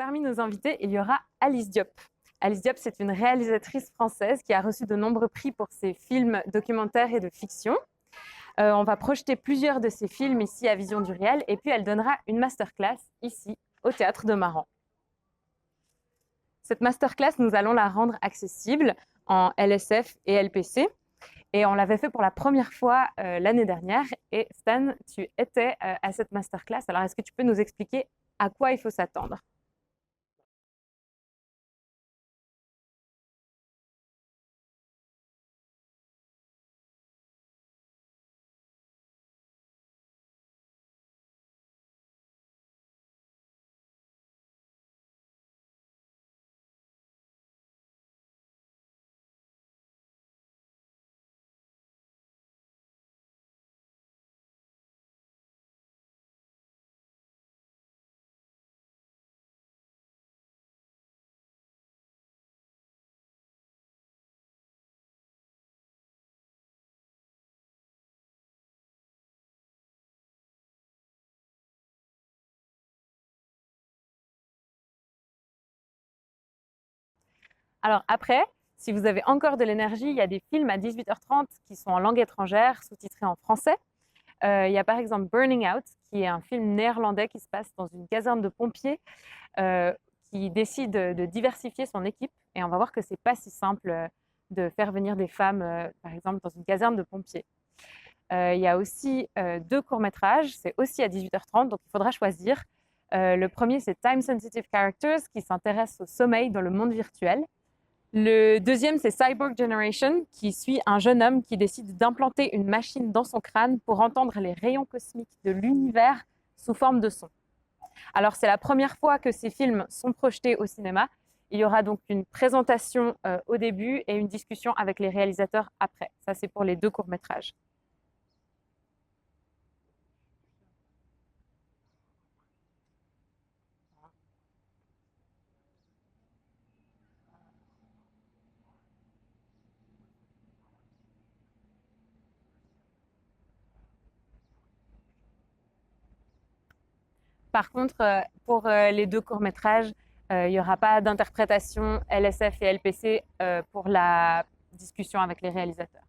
parmi nos invités, il y aura Alice Diop. Alice Diop, c'est une réalisatrice française qui a reçu de nombreux prix pour ses films documentaires et de fiction. On va projeter plusieurs de ses films ici à Vision du Réel et puis elle donnera une masterclass ici au Théâtre de Maran. Cette masterclass, nous allons la rendre accessible en LSF et LPC. Et on l'avait fait pour la première fois l'année dernière. Et Stan, tu étais à cette masterclass. Alors, est-ce que tu peux nous expliquer à quoi il faut s'attendre ? Alors après, si vous avez encore de l'énergie, il y a des films à 18h30 qui sont en langue étrangère, sous-titrés en français. Il y a par exemple Burning Out, qui est un film néerlandais qui se passe dans une caserne de pompiers qui décide de diversifier son équipe. Et on va voir que c'est pas si simple de faire venir des femmes, par exemple, dans une caserne de pompiers. Il y a aussi 2 courts-métrages, c'est aussi à 18h30, donc il faudra choisir. Le premier, c'est Time Sensitive Characters, qui s'intéresse au sommeil dans le monde virtuel. Le deuxième, c'est Cyborg Generation, qui suit un jeune homme qui décide d'implanter une machine dans son crâne pour entendre les rayons cosmiques de l'univers sous forme de son. Alors, c'est la première fois que ces films sont projetés au cinéma. Il y aura donc une présentation au début et une discussion avec les réalisateurs après. Ça, c'est pour les 2 courts-métrages. Par contre, pour les 2 courts-métrages, il n'y aura pas d'interprétation LSF et LPC pour la discussion avec les réalisateurs.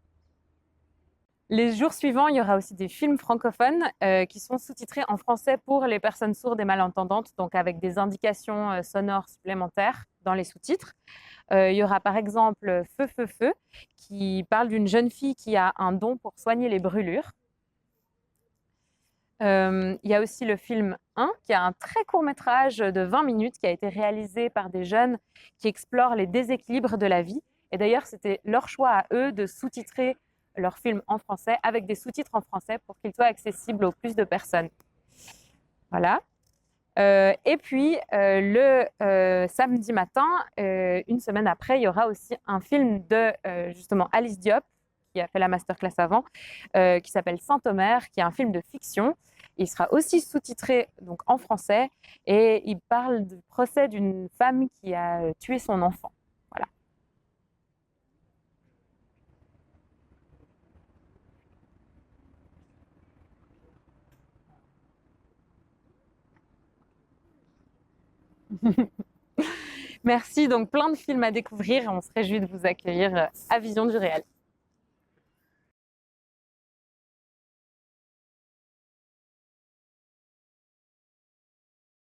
Les jours suivants, il y aura aussi des films francophones qui sont sous-titrés en français pour les personnes sourdes et malentendantes, donc avec des indications sonores supplémentaires dans les sous-titres. Il y aura par exemple Feu, Feu, Feu, qui parle d'une jeune fille qui a un don pour soigner les brûlures. Il y a aussi le film 1, qui a un très court métrage de 20 minutes qui a été réalisé par des jeunes qui explorent les déséquilibres de la vie. Et d'ailleurs, c'était leur choix à eux de sous-titrer leur film en français avec des sous-titres en français pour qu'il soit accessible au plus de personnes. Voilà. Et puis, le samedi matin, une semaine après, il y aura aussi un film de justement Alice Diop, qui a fait la masterclass avant, qui s'appelle Saint-Omer, qui est un film de fiction. Il sera aussi sous-titré donc, en français et il parle du procès d'une femme qui a tué son enfant. Voilà. Merci, donc plein de films à découvrir et on se réjouit de vous accueillir à Vision du Réel.